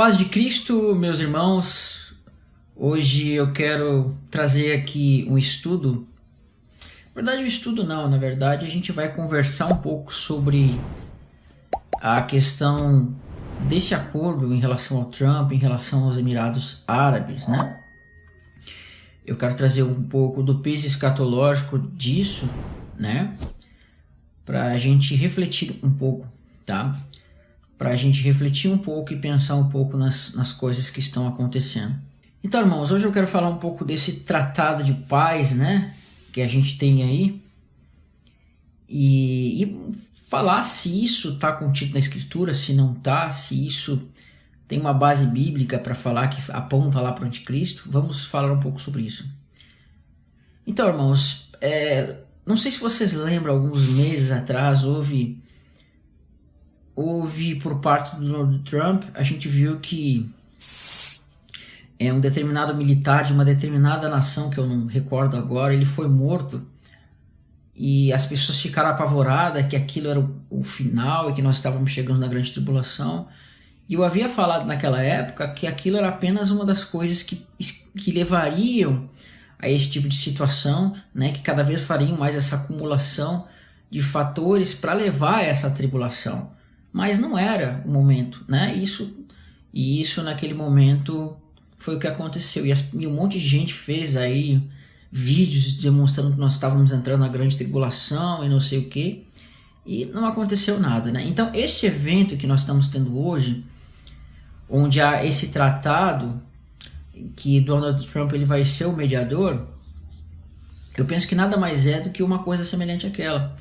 Paz de Cristo, meus irmãos. Hoje eu quero trazer aqui um estudo. Na verdade, um estudo não, na verdade a gente vai conversar um pouco sobre a questão desse acordo em relação ao Trump, em relação aos Emirados Árabes, né? Eu quero trazer um pouco do peso escatológico disso, né? Para a gente refletir um pouco, tá? Para a gente refletir um pouco e pensar um pouco nas coisas que estão acontecendo. Então, irmãos, hoje eu quero falar um pouco desse tratado de paz, né? Que a gente tem aí. E falar se isso está contido na Escritura, se não está, se isso tem uma base bíblica para falar que aponta lá para o anticristo. Vamos falar um pouco sobre isso. Então, irmãos, não sei se vocês lembram, alguns meses atrás houve por parte do Donald Trump, a gente viu que um determinado militar de uma determinada nação, que eu não recordo agora, ele foi morto e as pessoas ficaram apavoradas que aquilo era o final e que nós estávamos chegando na grande tribulação. E eu havia falado naquela época que aquilo era apenas uma das coisas que levariam a esse tipo de situação, né, que cada vez fariam mais essa acumulação de fatores para levar a essa tribulação. Mas não era o momento, né? Isso naquele momento foi o que aconteceu. E um monte de gente fez aí vídeos demonstrando que nós estávamos entrando na grande tribulação e não sei o que. E não aconteceu nada, né? Então, esse evento que nós estamos tendo hoje, onde há esse tratado que Donald Trump ele vai ser o mediador, eu penso que nada mais é do que uma coisa semelhante àquela.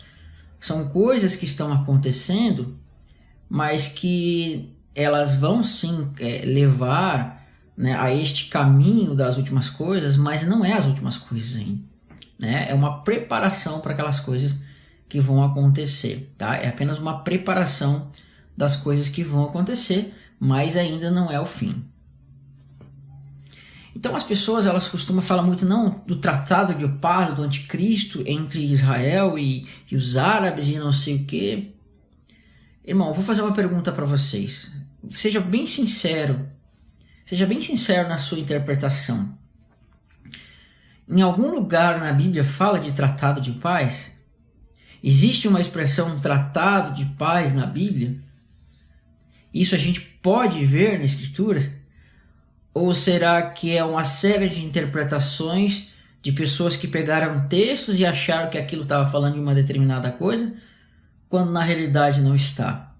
São coisas que estão acontecendo, mas que elas vão sim levar, né, a este caminho das últimas coisas, mas não é as últimas coisas ainda, né? É uma preparação para aquelas coisas que vão acontecer, tá? É apenas uma preparação das coisas que vão acontecer, mas ainda não é o fim. Então as pessoas elas costumam falar muito não do tratado de paz do anticristo entre Israel e os árabes e não sei o que. Irmão, eu vou fazer uma pergunta para vocês. Seja bem sincero na sua interpretação. Em algum lugar na Bíblia fala de tratado de paz? Existe uma expressão tratado de paz na Bíblia? Isso a gente pode ver nas Escrituras? Ou será que é uma série de interpretações de pessoas que pegaram textos e acharam que aquilo estava falando de uma determinada coisa, quando na realidade não está?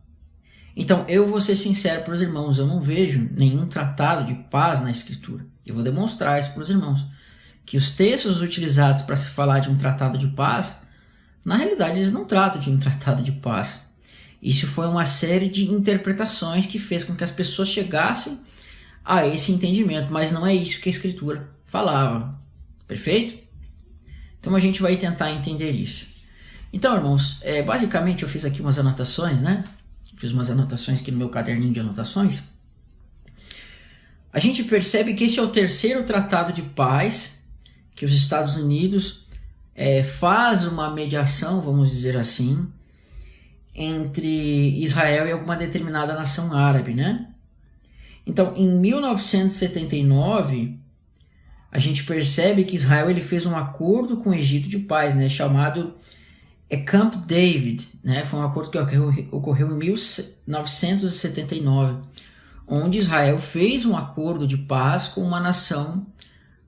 Então eu vou ser sincero para os irmãos, eu não vejo nenhum tratado de paz na Escritura. Eu vou demonstrar isso para os irmãos, que os textos utilizados para se falar de um tratado de paz, na realidade eles não tratam de um tratado de paz. Isso foi uma série de interpretações que fez com que as pessoas chegassem a esse entendimento, mas não é isso que a Escritura falava. Perfeito? Então a gente vai tentar entender isso. Então, irmãos, basicamente eu fiz aqui umas anotações, né? Fiz umas anotações aqui no meu caderninho de anotações. A gente percebe que esse é o terceiro tratado de paz que os Estados Unidos faz uma mediação, vamos dizer assim, entre Israel e alguma determinada nação árabe, né? Então, em 1979, a gente percebe que Israel ele fez um acordo com o Egito de paz, né, chamado Camp David, né? Foi um acordo que ocorreu em 1979, onde Israel fez um acordo de paz com uma nação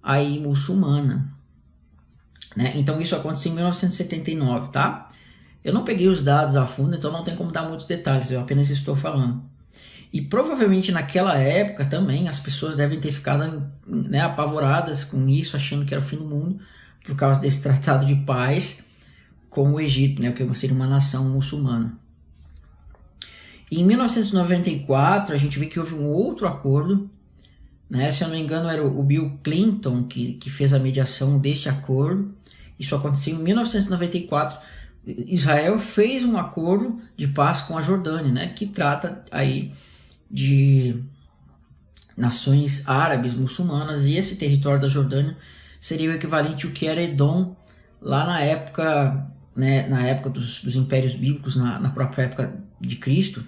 aí muçulmana, né? Então isso aconteceu em 1979, tá? Eu não peguei os dados a fundo, então não tem como dar muitos detalhes, eu apenas estou falando. E provavelmente naquela época também as pessoas devem ter ficado, né, apavoradas com isso, achando que era o fim do mundo, por causa desse tratado de paz com o Egito, né, que seria uma nação muçulmana. E em 1994 a gente vê que houve um outro acordo, né, se eu não me engano era o Bill Clinton que fez a mediação desse acordo. Isso aconteceu em 1994. Israel fez um acordo de paz com a Jordânia, né, que trata aí de nações árabes, muçulmanas, e esse território da Jordânia seria o equivalente ao que era Edom lá na época, né, na época dos impérios bíblicos, na própria época de Cristo.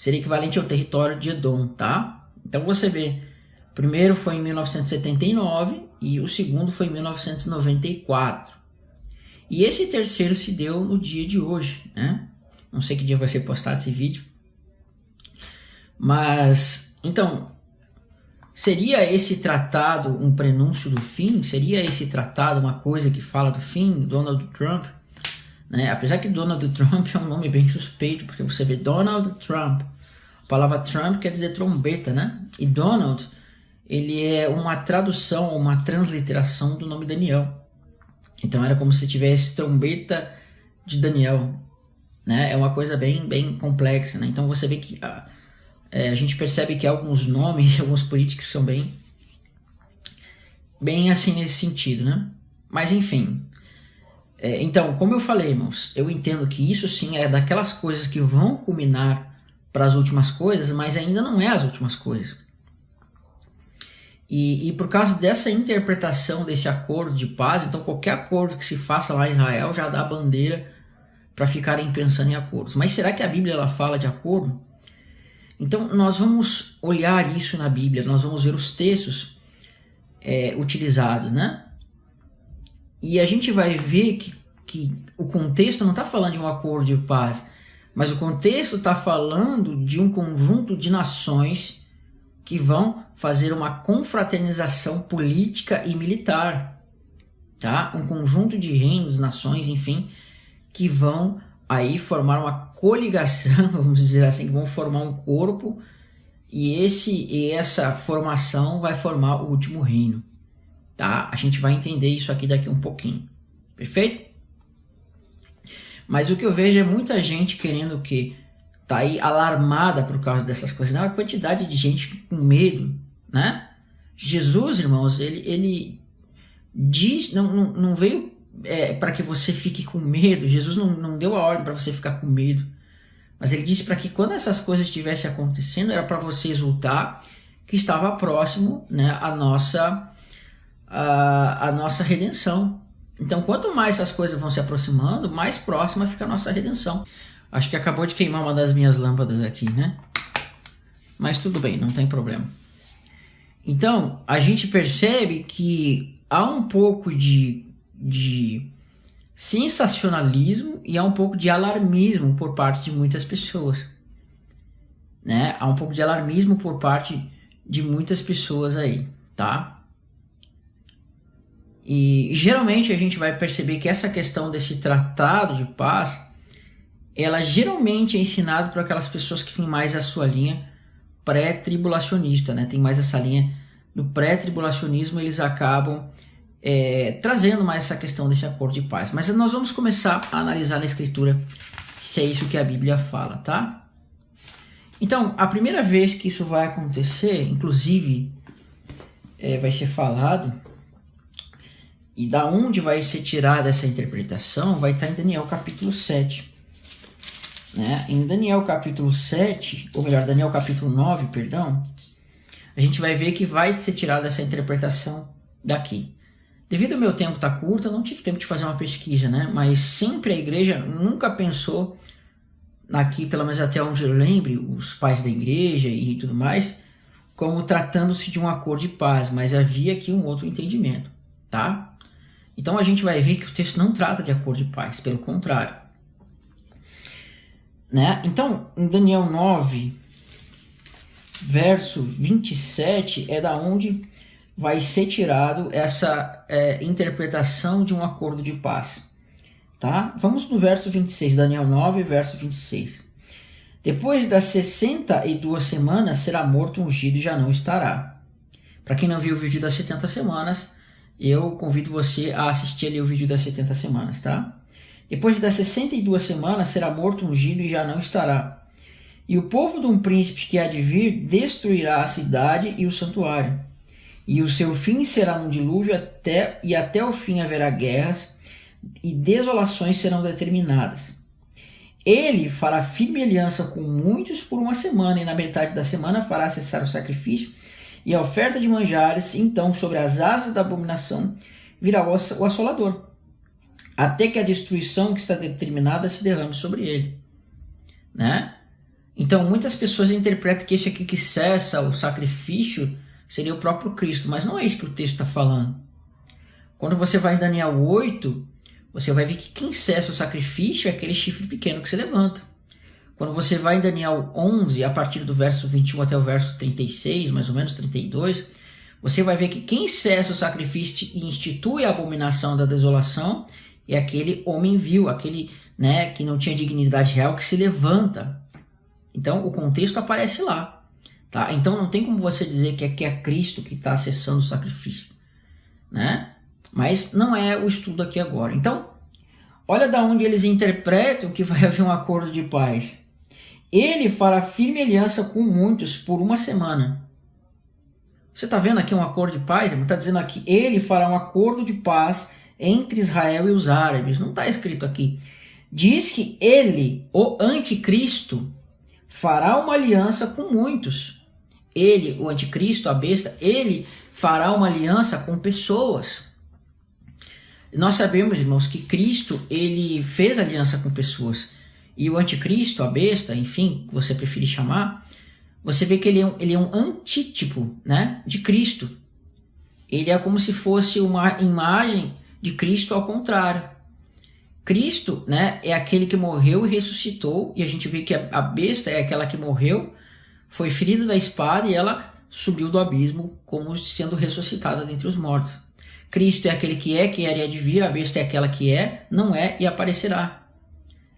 seria equivalente ao território de Edom, tá? Então você vê, o primeiro foi em 1979 e o segundo foi em 1994. E esse terceiro se deu no dia de hoje, né? Não sei que dia vai ser postado esse vídeo. Mas, então, seria esse tratado um prenúncio do fim? Seria esse tratado uma coisa que fala do fim? Donald Trump? Né? Apesar que Donald Trump é um nome bem suspeito, porque você vê Donald Trump. A palavra Trump quer dizer trombeta, né? E Donald, ele é uma tradução, uma transliteração do nome Daniel. Então era como se tivesse trombeta de Daniel, né? É uma coisa bem complexa, né? Então você vê que a gente percebe que alguns nomes, alguns políticos são bem assim nesse sentido, né? Mas enfim, então, como eu falei, irmãos, eu entendo que isso sim é daquelas coisas que vão culminar para as últimas coisas, mas ainda não é as últimas coisas. E por causa dessa interpretação desse acordo de paz, então qualquer acordo que se faça lá em Israel já dá bandeira para ficarem pensando em acordos. Mas será que a Bíblia ela fala de acordo? Então nós vamos olhar isso na Bíblia, nós vamos ver os textos utilizados, né? E a gente vai ver que o contexto não está falando de um acordo de paz, mas o contexto está falando de um conjunto de nações que vão fazer uma confraternização política e militar, tá? Um conjunto de reinos, nações, enfim, que vão aí formar uma coligação, vamos dizer assim, que vão formar um corpo, e essa formação vai formar o último reino, tá? A gente vai entender isso aqui daqui um pouquinho, perfeito? Mas o que eu vejo é muita gente querendo que tá aí alarmada por causa dessas coisas, não, a quantidade de gente com medo, né? Jesus, irmãos, ele diz, não veio para que você fique com medo. Jesus não deu a ordem para você ficar com medo, mas ele disse para que quando essas coisas estivessem acontecendo, era para você exultar que estava próximo, né, a nossa redenção. Então, quanto mais essas coisas vão se aproximando, mais próxima fica a nossa redenção. Acho que acabou de queimar uma das minhas lâmpadas aqui, né? Mas tudo bem, não tem problema. Então, a gente percebe que há um pouco de sensacionalismo e há um pouco de alarmismo por parte de muitas pessoas, né? Há um pouco de alarmismo por parte de muitas pessoas aí, tá? E geralmente a gente vai perceber que essa questão desse tratado de paz, ela geralmente é ensinada por aquelas pessoas que têm mais a sua linha pré-tribulacionista, né? Tem mais essa linha do pré-tribulacionismo, eles acabam trazendo mais essa questão desse acordo de paz. Mas nós vamos começar a analisar na escritura se é isso que a Bíblia fala, tá? Então, a primeira vez que isso vai acontecer, inclusive, vai ser falado, e da onde vai ser tirada essa interpretação, vai estar em Daniel capítulo 7. Né? Em Daniel capítulo 7, ou melhor, Daniel capítulo 9, perdão, a gente vai ver que vai ser tirada essa interpretação daqui. Devido ao meu tempo estar curto, eu não tive tempo de fazer uma pesquisa, né? Mas sempre a igreja nunca pensou, aqui, pelo menos até onde eu lembre, os pais da igreja e tudo mais, como tratando-se de um acordo de paz, mas havia aqui um outro entendimento, tá? Então a gente vai ver que o texto não trata de acordo de paz, pelo contrário. Né? Então, em Daniel 9, verso 27, é da onde vai ser tirado essa interpretação de um acordo de paz. Tá? Vamos no verso 26, Daniel 9, verso 26. Depois das 62 semanas será morto, ungido e já não estará. Para quem não viu o vídeo das 70 semanas, eu convido você a assistir ali o vídeo das 70 semanas, tá? Depois das 62 semanas será morto, ungido e já não estará. E o povo de um príncipe que há de vir destruirá a cidade e o santuário. E o seu fim será num dilúvio até o fim haverá guerras e desolações serão determinadas. Ele fará firme aliança com muitos por uma semana e na metade da semana fará cessar o sacrifício e a oferta de manjares, então sobre as asas da abominação virá o assolador, até que a destruição que está determinada se derrame sobre ele. Né? Então Então, muitas pessoas interpretam que esse aqui que cessa o sacrifício seria o próprio Cristo, mas não é isso que o texto está falando. Quando você vai em Daniel 8, você vai ver que quem cessa o sacrifício é aquele chifre pequeno que se levanta. Quando você vai em Daniel 11, a partir do verso 21 até o verso 36, mais ou menos 32, você vai ver que quem cessa o sacrifício e institui a abominação da desolação é aquele homem vil, aquele, né, que não tinha dignidade real, que se levanta. Então, o contexto aparece lá. Tá? Então, não tem como você dizer que aqui é Cristo que está cessando o sacrifício. Né? Mas não é o estudo aqui agora. Então, olha da onde eles interpretam que vai haver um acordo de paz. Ele fará firme aliança com muitos por 1 semana. Você está vendo aqui um acordo de paz? Ele está dizendo aqui, ele fará um acordo de paz entre Israel e os árabes. Não está escrito aqui. Diz que ele, o anticristo, fará uma aliança com muitos. Ele, o anticristo, a besta, ele fará uma aliança com pessoas. Nós sabemos, irmãos, que Cristo, ele fez aliança com pessoas. E o anticristo, a besta, enfim, que você preferir chamar, você vê que ele é um antítipo, né, de Cristo. Ele é como se fosse uma imagem de Cristo ao contrário. Cristo, né, é aquele que morreu e ressuscitou, e a gente vê que a besta é aquela que morreu, foi ferida da espada e ela subiu do abismo como sendo ressuscitada dentre os mortos. Cristo é aquele que era e há de vir, a besta é aquela que é, não é e aparecerá.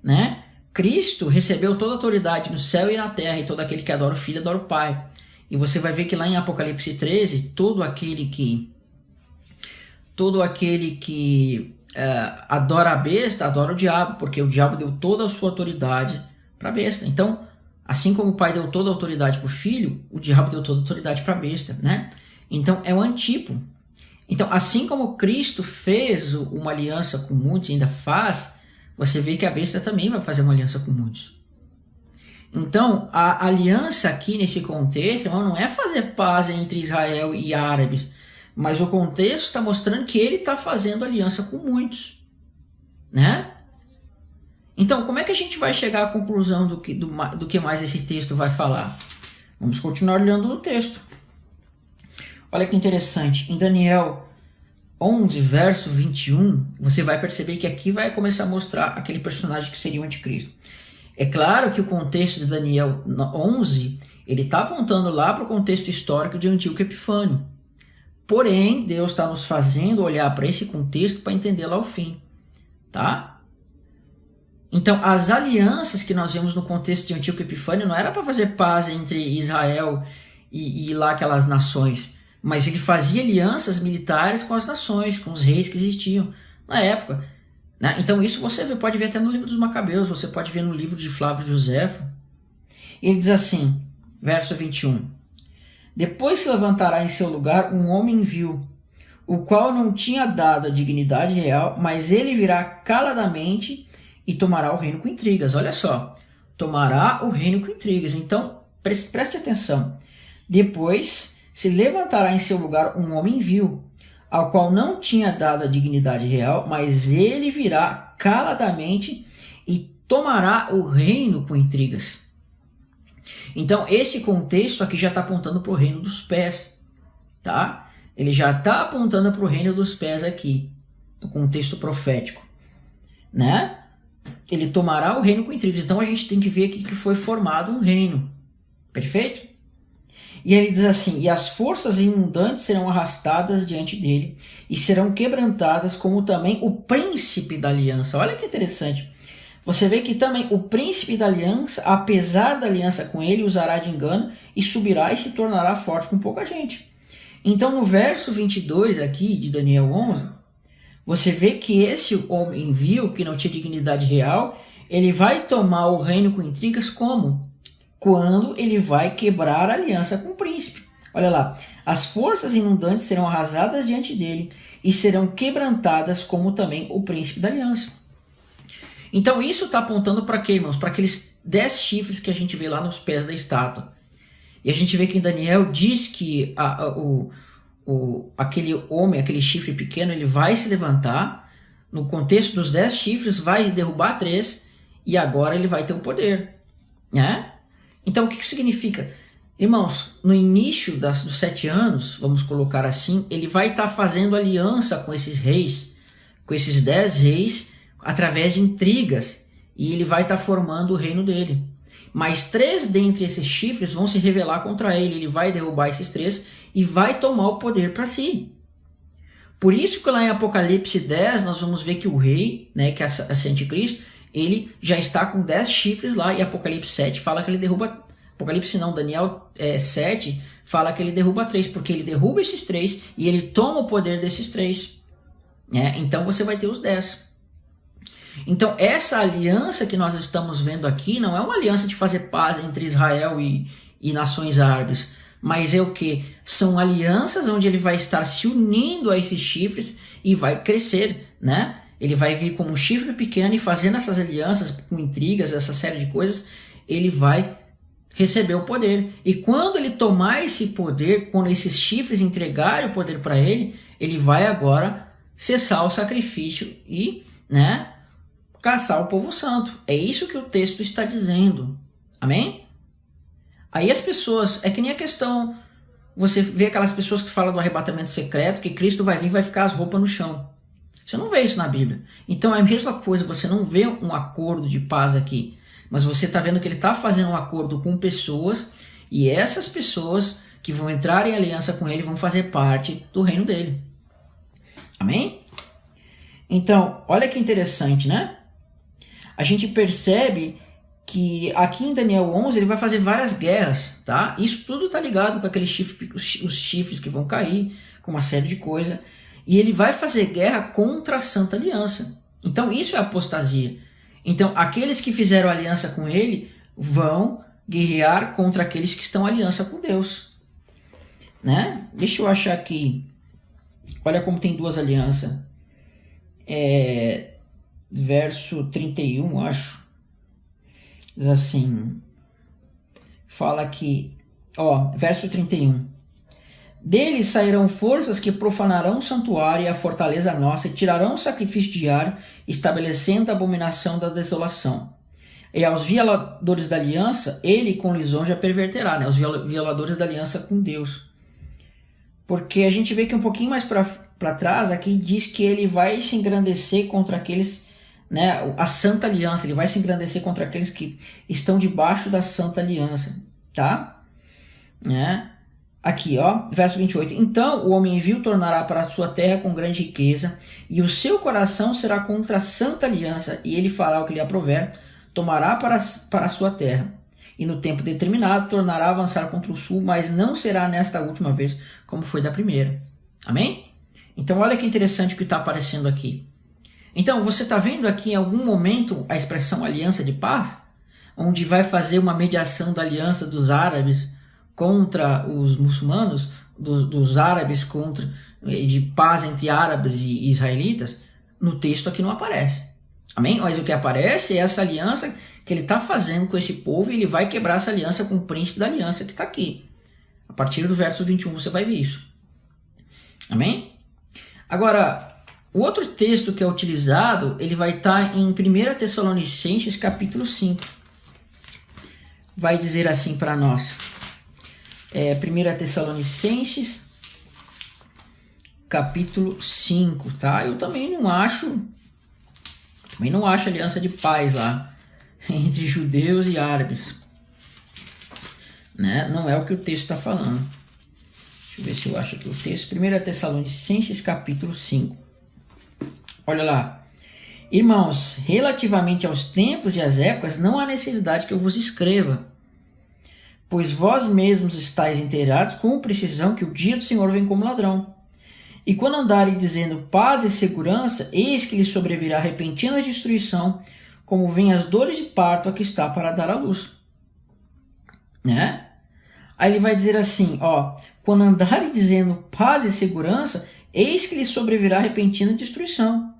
Né? Cristo recebeu toda a autoridade no céu e na terra, e todo aquele que adora o Filho adora o Pai. E você vai ver que lá em Apocalipse 13, todo aquele que adora a besta, adora o diabo, porque o diabo deu toda a sua autoridade para a besta. Então, assim como o Pai deu toda a autoridade para o Filho, o diabo deu toda a autoridade para a besta. Né? Então, é o antípodo. Então, assim como Cristo fez uma aliança com muitos e ainda faz, você vê que a besta também vai fazer uma aliança com muitos. Então, a aliança aqui nesse contexto, irmão, não é fazer paz entre Israel e árabes, mas o contexto está mostrando que ele está fazendo aliança com muitos. Né? Então, como é que a gente vai chegar à conclusão do que mais esse texto vai falar? Vamos continuar olhando no texto. Olha que interessante, em Daniel 11, verso 21, você vai perceber que aqui vai começar a mostrar aquele personagem que seria o anticristo. É claro que o contexto de Daniel 11, ele está apontando lá para o contexto histórico de Antíoco Epifânio. Porém, Deus está nos fazendo olhar para esse contexto para entender lá o fim. Tá? Então, as alianças que nós vemos no contexto de Antíoco Epifânio não era para fazer paz entre Israel e lá aquelas nações, mas ele fazia alianças militares com as nações, com os reis que existiam na época. Né? Então isso você pode ver até no livro dos Macabeus, você pode ver no livro de Flávio Josefo. Ele diz assim, verso 21. Depois se levantará em seu lugar um homem vil, o qual não tinha dado a dignidade real, mas ele virá caladamente e tomará o reino com intrigas. Olha só, tomará o reino com intrigas. Então preste atenção. Depois se levantará em seu lugar um homem vil, ao qual não tinha dado a dignidade real, mas ele virá caladamente e tomará o reino com intrigas. Então, esse contexto aqui já está apontando para o reino dos pés. Tá? Ele já está apontando para o reino dos pés aqui, no contexto profético. Né? Ele tomará o reino com intrigas. Então, a gente tem que ver aqui que foi formado um reino. Perfeito? E ele diz assim, e as forças inundantes serão arrastadas diante dele e serão quebrantadas, como também o príncipe da aliança. Olha que interessante. Você vê que também o príncipe da aliança, apesar da aliança com ele, usará de engano e subirá e se tornará forte com pouca gente. Então no verso 22 aqui de Daniel 11, você vê que esse homem vil, que não tinha dignidade real, ele vai tomar o reino com intrigas como? Quando ele vai quebrar a aliança com o príncipe. Olha lá, as forças inundantes serão arrasadas diante dele e serão quebrantadas, como também o príncipe da aliança. Então isso está apontando para quê, irmãos? Para aqueles 10 chifres que a gente vê lá nos pés da estátua. E a gente vê que em Daniel diz que aquele homem, aquele chifre pequeno, ele vai se levantar, no contexto dos 10 chifres, vai derrubar 3 e agora ele vai ter o poder. Né? Então Então, o que significa? Irmãos, no início dos 7 anos, vamos colocar assim, ele vai estar fazendo aliança com esses reis, com esses 10 reis, através de intrigas, e ele vai estar formando o reino dele. Mas 3 dentre esses chifres vão se rebelar contra ele vai derrubar esses 3 e vai tomar o poder para si. Por isso que lá em Apocalipse 10 nós vamos ver que o rei, né, que é esse anticristo, ele já está com 10 chifres lá, e Apocalipse 7 fala que ele derruba, Apocalipse não, Daniel 7 fala que ele derruba 3, porque ele derruba esses 3 e ele toma o poder desses 3. Então você vai ter os 10. Então essa aliança que nós estamos vendo aqui não é uma aliança de fazer paz entre Israel e nações árabes, mas é o que? São alianças onde ele vai estar se unindo a esses chifres e vai crescer, né? Ele vai vir como um chifre pequeno e fazendo essas alianças com intrigas, essa série de coisas, ele vai receber o poder. E quando ele tomar esse poder, quando esses chifres entregarem o poder para ele, ele vai agora cessar o sacrifício e, né, caçar o povo santo. É isso que o texto está dizendo. Amém? Aí as pessoas, é que nem a questão, você vê aquelas pessoas que falam do arrebatamento secreto, que Cristo vai vir e vai ficar as roupas no chão. Você não vê isso na Bíblia. Então é a mesma coisa, você não vê um acordo de paz aqui, mas você está vendo que ele está fazendo um acordo com pessoas, e essas pessoas que vão entrar em aliança com ele vão fazer parte do reino dele. Amém? Então, olha que interessante, né? A gente percebe que aqui em Daniel 11 ele vai fazer várias guerras, tá? Isso tudo tá ligado com aqueles chifres, os chifres que vão cair, com uma série de coisas. E ele vai fazer guerra contra a Santa Aliança. Então isso é apostasia. Então aqueles que fizeram aliança com ele vão guerrear contra aqueles que estão em aliança com Deus, né? Deixa eu achar aqui. Olha como tem 2 alianças. Verso 31, acho. Diz assim, fala que, verso 31. Deles sairão forças que profanarão o santuário e a fortaleza nossa, e tirarão o sacrifício diário, estabelecendo a abominação da desolação. E aos violadores da aliança, ele com lisonja perverterá, né? Os violadores da aliança com Deus. Porque a gente vê que um pouquinho mais para trás, aqui diz que ele vai se engrandecer contra aqueles, né, a Santa Aliança, ele vai se engrandecer contra aqueles que estão debaixo da Santa Aliança, tá? Né? Aqui, verso 28. Então o homem vil tornará para a sua terra com grande riqueza, e o seu coração será contra a Santa Aliança, e ele fará o que lhe aprover, tomará para a sua terra, e no tempo determinado tornará a avançar contra o sul, mas não será nesta última vez como foi da primeira. Amém? Então olha que interessante o que está aparecendo aqui. Então, você está vendo aqui em algum momento a expressão aliança de paz? Onde vai fazer uma mediação da aliança dos árabes contra os muçulmanos, dos árabes contra, de paz entre árabes e israelitas? No texto aqui não aparece. Amém? Mas o que aparece é essa aliança que ele está fazendo com esse povo, e ele vai quebrar essa aliança com o príncipe da aliança que está aqui. A partir do verso 21 você vai ver isso. Amém? Agora, o outro texto que é utilizado, ele vai estar em 1 Tessalonicenses capítulo 5. Vai dizer assim para nós. 1 Tessalonicenses capítulo 5, tá? Eu também não acho aliança de paz lá entre judeus e árabes, né? Não é o que o texto está falando. Deixa eu ver se eu acho aqui o texto. 1 Tessalonicenses capítulo 5. Olha lá. Irmãos, relativamente aos tempos e às épocas, não há necessidade que eu vos escreva, pois vós mesmos estáis inteirados com precisão que o dia do Senhor vem como ladrão. E quando andarem dizendo paz e segurança, eis que lhes sobrevirá repentina destruição, como vem as dores de parto a que está para dar à luz. Né? Aí ele vai dizer assim, quando andarem dizendo paz e segurança, eis que lhes sobrevirá repentina destruição.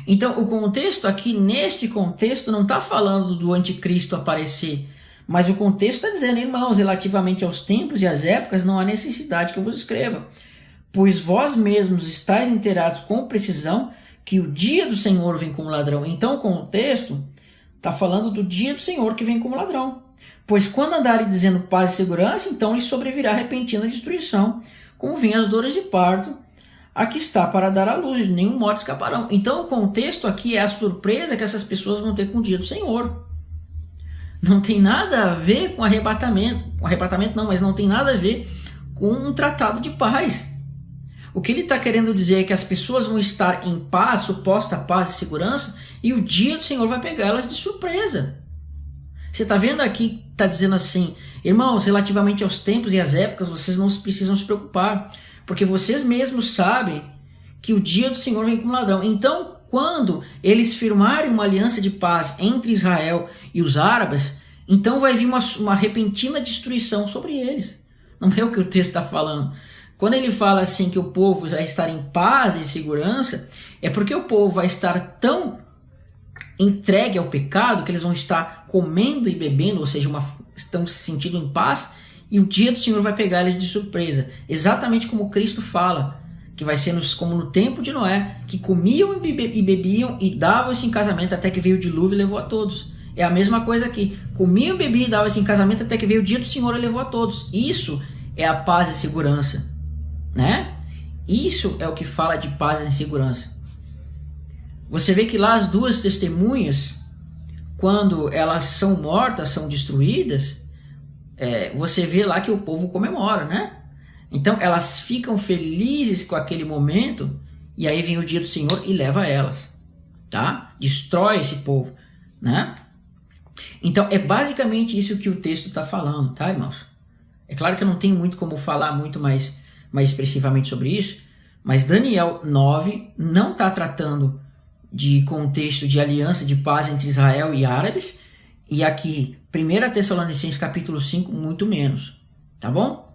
Então, o contexto aqui, neste contexto, não está falando do anticristo aparecer, mas o contexto está dizendo, irmãos, relativamente aos tempos e às épocas, não há necessidade que eu vos escreva, pois vós mesmos estáis inteirados com precisão que o dia do Senhor vem como ladrão. Então, o contexto está falando do dia do Senhor que vem como ladrão. Pois quando andarem dizendo paz e segurança, então lhes sobrevirá repentina destruição, como vêm as dores de parto, a que está para dar à luz, de nenhum modo escaparão. Então o contexto aqui é a surpresa que essas pessoas vão ter com o dia do Senhor. Não tem nada a ver com arrebatamento não, mas não tem nada a ver com um tratado de paz. O que ele está querendo dizer é que as pessoas vão estar em paz, suposta paz e segurança, e o dia do Senhor vai pegar elas de surpresa. Você está vendo aqui, está dizendo assim, irmãos, relativamente aos tempos e às épocas, vocês não precisam se preocupar, porque vocês mesmos sabem que o dia do Senhor vem como ladrão. Então, quando eles firmarem uma aliança de paz entre Israel e os árabes, então vai vir uma repentina destruição sobre eles. Não é o que o texto está falando. Quando ele fala assim que o povo vai estar em paz e segurança, é porque o povo vai estar tão entregue ao pecado que eles vão estar comendo e bebendo, ou seja, estão se sentindo em paz, e o dia do Senhor vai pegar eles de surpresa. Exatamente como Cristo fala, que vai ser como no tempo de Noé, que comiam e bebiam e davam-se em casamento até que veio o dilúvio e levou a todos. É a mesma coisa aqui. Comiam e bebiam e davam-se em casamento até que veio o dia do Senhor e levou a todos. Isso é a paz e segurança, né? Isso é o que fala de paz e segurança. Você vê que lá as duas testemunhas, quando elas são mortas, são destruídas, você vê lá que o povo comemora, né? Então elas ficam felizes com aquele momento, e aí vem o dia do Senhor e leva elas, tá? Destrói esse povo, né? Então é basicamente isso que o texto está falando, tá, irmãos? É claro que eu não tenho muito como falar muito mais expressivamente sobre isso, mas Daniel 9 não está tratando de contexto de aliança de paz entre Israel e árabes, e aqui 1 Tessalonicenses capítulo 5 muito menos, tá bom?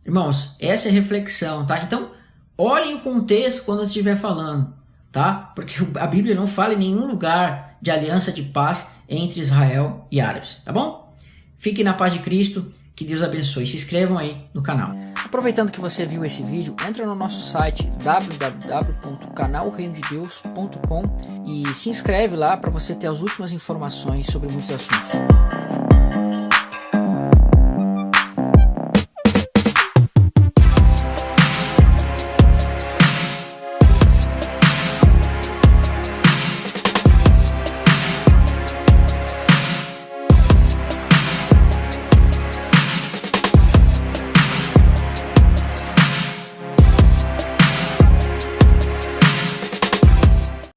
Irmãos, essa é a reflexão, tá? Então, olhem o contexto quando eu estiver falando, tá? Porque a Bíblia não fala em nenhum lugar de aliança de paz entre Israel e árabes, tá bom? Fiquem na paz de Cristo, que Deus abençoe. Se inscrevam aí no canal. Aproveitando que você viu esse vídeo, entra no nosso site www.canalreinodedeus.com e se inscreve lá para você ter as últimas informações sobre muitos assuntos.